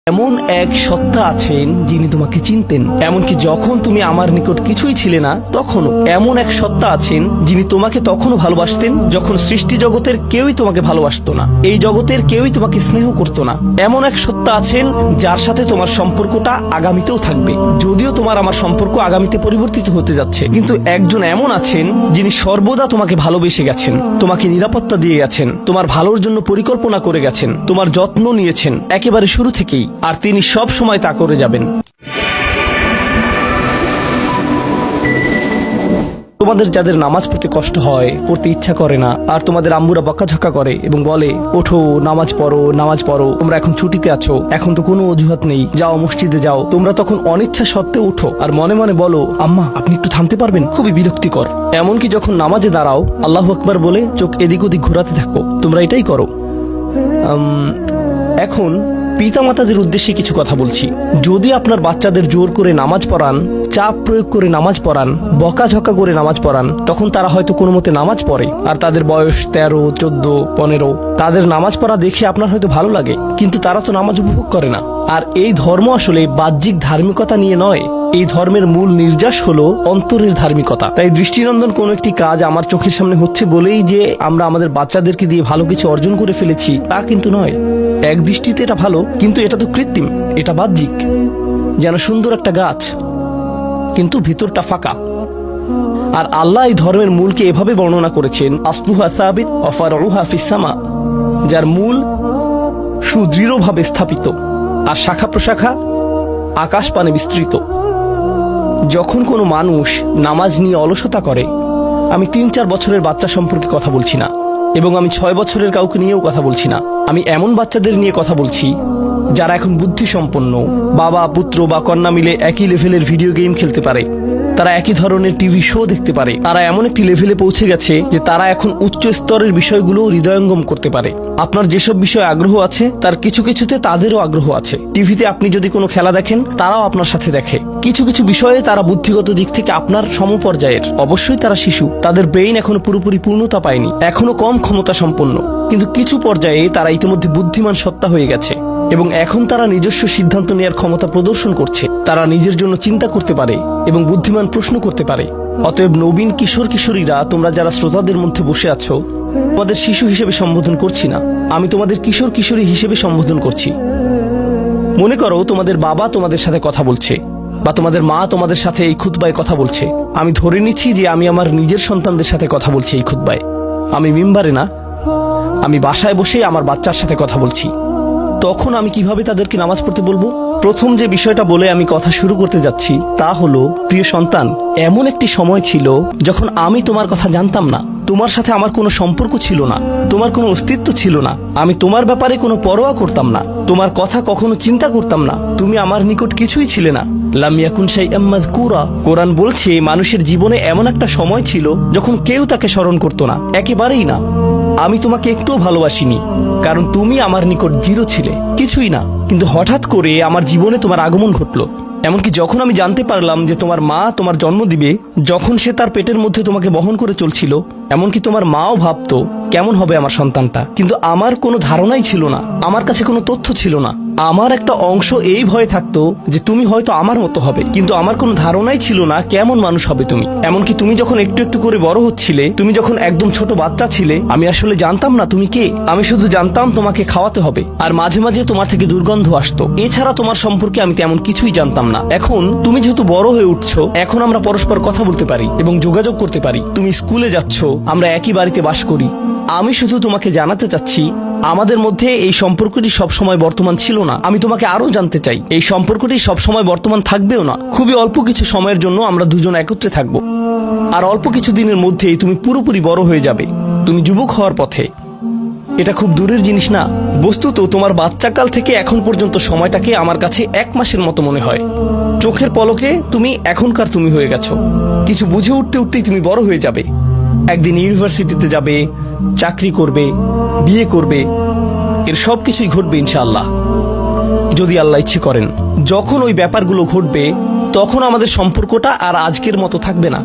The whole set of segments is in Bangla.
এমন এক সত্তা আছেন যিনি তোমাকে চিনতেন, এমনকি যখন তুমি আমার নিকট কিছুই ছিলে না তখনও। এমন এক সত্তা আছেন যিনি তোমাকে তখনও ভালোবাসতেন যখন সৃষ্টি জগতের কেউই তোমাকে ভালোবাসতো না, এই জগতের কেউই তোমাকে স্নেহ করতো না। এমন এক সত্তা আছেন যার সাথে তোমার সম্পর্কটা আগামীতেও থাকবে, যদিও তোমার আমার সম্পর্ক আগামীতে পরিবর্তিত হতে যাচ্ছে। কিন্তু একজন এমন আছেন যিনি সর্বদা তোমাকে ভালোবেসে গেছেন, তোমাকে নিরাপত্তা দিয়ে গেছেন, তোমার ভালোর জন্য পরিকল্পনা করে গেছেন, তোমার যত্ন নিয়েছেন একেবারে শুরু থেকেই, আর তিনি সব সময় তা করে যাবেন। তোমাদের যাদের নামাজ পড়তে কষ্ট হয়, পড়তে ইচ্ছা করে না, আর তোমাদের আম্মুরা বকাঝকা করে এবং বলে ওঠো নামাজ পড়ো নামাজ পড়ো, তোমরা এখন ছুটিতে আছো, এখন তো কোনো অজুহাত নেই, যাও মসজিদে যাও, তোমরা তখন অনিচ্ছা সত্ত্বেও উঠো আর মনে মনে বলো আম্মা আপনি একটু থামতে পারবেন, খুবই বিরক্তিকর। এমনকি যখন নামাজে দাঁড়াও আল্লাহু আকবার বলে চোখ এদিক ওদিক ঘোরাতে থাকো, তোমরা এটাই করো। এখন পিতামাতাদের উদ্দেশ্যে কিছু কথা বলছি। যদি আপনার বাচ্চাদের জোর করে নামাজ পড়ান, চাপ প্রয়োগ করে নামাজ পড়ান, বকাঝকা করে নামাজ পড়ান, তখন তারা হয়তো কোনো মতে নামাজ পড়ে, আর তাদের বয়স 13, 14, 15, তাদের নামাজ পড়া দেখে আপনার হয়তো ভালো লাগে, কিন্তু তারা তো নামাজ উপভোগ করে না। আর এই ধর্ম আসলে বাহ্যিক ধার্মিকতা নিয়ে নয়, এই ধর্মের মূল নির্যাস হলো অন্তরের ধার্মিকতা। তাই দৃষ্টিনন্দন কোন একটি কাজ আমার চোখের সামনে হচ্ছে বলেই যে আমরা আমাদের বাচ্চাদেরকে দিয়ে ভালো কিছু অর্জন করে ফেলেছি তা কিন্তু নয়। এক দৃষ্টিতে এটা ভালো, কিন্তু এটা তো কৃত্রিম, এটা বাহ্যিক, যেন সুন্দর একটা গাছ কিন্তু ভিতরটা ফাঁকা। আর আল্লাহ এই ধর্মের মূলকে এভাবে বর্ণনা করেছেন, আসলুহা সাবিত ওয়া ফারউহা ফিস সামা, যার মূল সুদৃঢ়ভাবে স্থাপিত আর শাখা প্রশাখা আকাশ পানে বিস্তৃত। যখন কোনো মানুষ নামাজ নিয়ে অলসতা করে, আমি 3-4 বছরের বাচ্চা সম্পর্কে কথা বলছি না, এবং আমি 6 বছরের কাউকে নিয়েও কথা বলছি না, আমি এমন বাচ্চাদের নিয়ে কথা বলছি যারা এখন বুদ্ধি সম্পন্ন, বাবা পুত্র বা কন্যা মিলে একই লেভেলের ভিডিও গেম খেলতে পারে, তারা একই ধরনের টিভি শো দেখতে পারে, তারা এমন একটি লেভেলে পৌঁছে গেছে যে তারা এখন উচ্চ স্তরের বিষয়গুলো হৃদয়ঙ্গম করতে পারে। আপনার যেসব বিষয়ে আগ্রহ আছে তার কিছু কিছুতে তাদেরও আগ্রহ আছে। টিভিতে আপনি যদি কোনো খেলা দেখেন তারাও আপনার সাথে দেখে। কিছু কিছু বিষয়ে তারা বুদ্ধিগত দিক থেকে আপনার সমপর্যায়ের। অবশ্যই তারা শিশু, তাদের ব্রেইন এখনো পুরোপুরি পূর্ণতা পায়নি, এখনো কম ক্ষমতা সম্পন্ন, কিন্তু কিছু পর্যায়ে তারা ইতিমধ্যে বুদ্ধিমান সত্তা হয়ে গেছে এবং এখন তারা নিজস্ব সিদ্ধান্ত নেওয়ার ক্ষমতা প্রদর্শন করছে। তারা নিজের জন্য চিন্তা করতে পারে এবং বুদ্ধিমান প্রশ্ন করতে পারে। অতএব নবীন কিশোর কিশোরীরা, তোমরা যারা শ্রোতাদের মধ্যে বসে আছো, তোমাদের শিশু হিসেবে সম্বোধন করছি না, আমি তোমাদের কিশোর কিশোরী হিসেবে সম্বোধন করছি। মনে করো তোমাদের বাবা তোমাদের সাথে কথা বলছে, বা তোমাদের মা তোমাদের সাথে এই খুতবায় কথা বলছে। আমি ধরে নিচ্ছি যে আমি আমার নিজের সন্তানদের সাথে কথা বলছি এই খুতবায়, আমি মিম্বারে না, আমি বাসায় বসে আমার বাচ্চার সাথে কথা বলছি। তখন আমি কিভাবে তাদেরকে নামাজ পড়তে বলবো? প্রথম যে বিষয়টা বলে আমি কথা শুরু করতে যাচ্ছি তা হলো, প্রিয় সন্তান, এমন একটি সময় ছিল যখন আমি তোমার কথা জানতাম না, তোমার সাথে আমার কোনো সম্পর্ক ছিল না, তোমার কোনো অস্তিত্ব ছিল না, আমি তোমার ব্যাপারে কোনো পরোয়া করতাম না, তোমার কথা কখনো চিন্তা করতাম না, তুমি আমার নিকট কিছুই ছিলে না। লাম ইয়াকুন শাইআম মাযকুরা, কোরআন বলছে মানুষের জীবনে এমন একটা সময় ছিল যখন কেউ তাকে স্মরণ করতো না, একেবারেই না। আমি তোমাকে একটুও ভালোবাসিনি, কারণ তুমি আমার নিকট জিরো ছিলে, কিছুই না। কিন্তু হঠাৎ করে আমার জীবনে তোমার আগমন ঘটলো। এমনকি যখন আমি জানতে পারলাম যে তোমার মা তোমার জন্ম দিবে, যখন সে তার পেটের মধ্যে তোমাকে বহন করে চলছিল, এমনকি তোমার মাও ভাবতো কেমন হবে আমার সন্তানটা, কিন্তু আমার কোনো ধারণাই ছিল না, আমার কাছে কোনো তথ্য ছিল না। আমার একটা অংশ এই ভয়ে থাকতো যে তুমি হয়তো আমার মতো হবে, কিন্তু আমার কোনো ধারণাই ছিল না কেমন মানুষ হবে তুমি। এমনকি তুমি যখন একটু একটু করে বড় হচ্ছিলে, তুমি যখন একদম ছোট বাচ্চা ছিলে, আমি আসলে জানতাম না তুমি কে। আমি শুধু জানতাম তোমাকে খাওয়াতে হবে, আর মাঝে মাঝে তোমার থেকে দুর্গন্ধ আসতো। এছাড়া তোমার সম্পর্কে আমি তেমন কিছুই জানতাম না। এখন তুমি যেহেতু বড় হয়ে উঠছো, এখন আমরা পরস্পর কথা বলতে পারি এবং যোগাযোগ করতে পারি। তুমি স্কুলে যাচ্ছ, আমরা একই বাড়িতে বাস করি। আমি শুধু তোমাকে জানাতে চাচ্ছি, আমাদের মধ্যে এই সম্পর্কটি সবসময় বর্তমান ছিল না। আমি তোমাকে আরো জানতে চাই, এই সম্পর্কটি সবসময় বর্তমান থাকবেও না। খুবই অল্প কিছু সময়ের জন্য আমরা দুজন একত্রে থাকবো, আর অল্প কিছু দিনের মধ্যেই তুমি পুরোপুরি বড় হয়ে যাবে, তুমি যুবক হওয়ার পথে। এটা খুব দূরের জিনিস না। বস্তুত তোমার বাচ্চাকাল থেকে এখন পর্যন্ত সময়টাকে আমার কাছে 1 মাসের মতো মনে হয়। চোখের পলকে তুমি এখনকার তুমি হয়ে গেছো। কিছু বুঝে উঠতে উঠতেই তুমি বড় হয়ে যাবে। একদিন ইউনিভার্সিটিতে যাবে, চাকরি করবে, বিয়ে করবে, এর সব কিছুই ঘটবে ইনশাআল্লাহ, যদি আল্লাহ ইচ্ছে করেন। যখন ওই ব্যাপারগুলো ঘটবে, তখন আমাদের সম্পর্কটা আর আজকের মতো থাকবে না।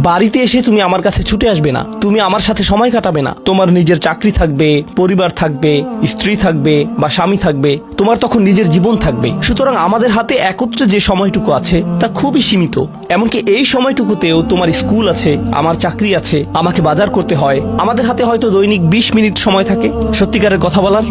বাড়িতে এসে তুমি আমার কাছে ছুটে আসবে না, তুমি আমার সাথে সময় কাটাবে না। তোমার নিজের চাকরি থাকবে, পরিবার থাকবে, স্ত্রী থাকবে বা স্বামী থাকবে, তোমার তখন নিজের জীবন থাকবে। সুতরাং আমাদের হাতে একত্রে যে সময়টুকু আছে তা খুবই সীমিত। এমনকি এই সময়টুকুতেও তোমার স্কুল আছে, আমার চাকরি আছে, আমাকে বাজার করতে হয়। আমাদের হাতে হয়তো দৈনিক 20 মিনিট সময় থাকে সত্যিকারের কথা বলার।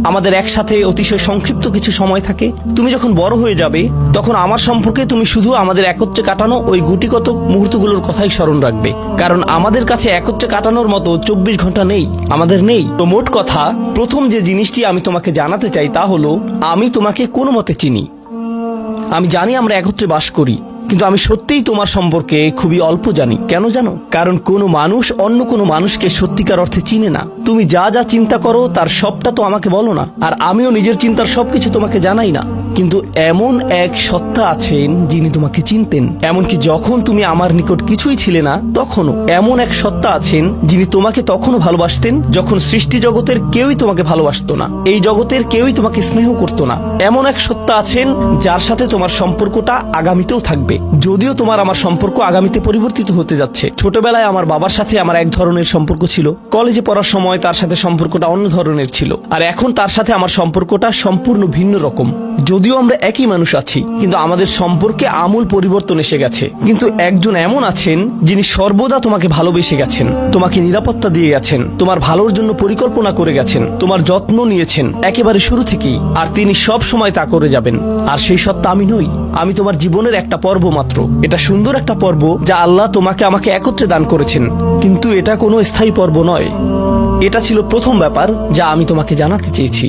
আমাদের একসাথে অতিশয় সংক্ষিপ্ত কিছু সময় থাকে। তুমি যখন বড় হয়ে যাবে তখন আমার সম্পর্কে তুমি শুধু আমাদের একত্রে কাটানো ওই গুটিকত মুহূর্তগুলোর কথাই স্মরণ রাখবে, কারণ আমাদের কাছে একত্রে কাটানোর মতো 24 ঘন্টা নেই, আমাদের নেই। তো মোট কথা, প্রথম যে জিনিসটি আমি তোমাকে জানাতে চাই তা হলো, আমি তোমাকে কোনো মতে চিনি। আমি জানি আমরা একত্রে বাস করি, কিন্তু আমি সত্যিই তোমার সম্পর্কে খুবই অল্প জানি। কেন জানো? কারণ কোনো মানুষ অন্য কোনো মানুষকে সত্যিকার অর্থে চিনে না। তুমি যা যা চিন্তা করো তার সবটা তো আমাকে বলো না, আর আমিও নিজের চিন্তার সবকিছু তোমাকে জানাই না। কিন্তু এমন এক সত্তা আছেন যিনি তোমাকে চিনতেন, এমনকি যখন তুমি আমার নিকট কিছুই ছিলে না তখনও। এমন এক সত্তা আছেন যিনি তোমাকে তখনও ভালোবাসতেন যখন সৃষ্টি জগতের কেউই তোমাকে ভালোবাসতো না, এই জগতের কেউই তোমাকে স্নেহ করতো না। এমন এক সত্তা আছেন যার সাথে তোমার সম্পর্কটা আগামীতেও থাকবে, যদিও তোমার আমার সম্পর্ক আগামীতে পরিবর্তিত হতে যাচ্ছে। ছোটবেলায় আমার বাবার সাথে আমার এক ধরনের সম্পর্ক ছিল, কলেজে পড়ার সময় তার সাথে সম্পর্কটা অন্য ধরনের ছিল, আর এখন তার সাথে আমার সম্পর্কটা সম্পূর্ণ ভিন্ন রকম। যদিও আমরা একই মানুষ আছি, কিন্তু আমাদের সম্পর্কে আমূল পরিবর্তন এসে গেছে। কিন্তু একজন এমন আছেন যিনি সর্বদা তোমাকে ভালোবেসে গেছেন, তোমাকে নিরাপত্তা দিয়ে গেছেন, তোমার ভালোর জন্য পরিকল্পনা করে গেছেন, তোমার যত্ন নিয়েছেন একেবারে শুরু থেকেই, আর তিনি সব সময় তা করে যাবেন। আর সেই সত্তা আমি নই, আমি তোমার জীবনের একটা পর্ব মাত্র। এটা সুন্দর একটা পর্ব যা আল্লাহ তোমাকে আমাকে একত্রে দান করেছেন, কিন্তু এটা কোনো স্থায়ী পর্ব নয়। এটা ছিল প্রথম ব্যাপার যা আমি তোমাকে জানাতে চেয়েছি।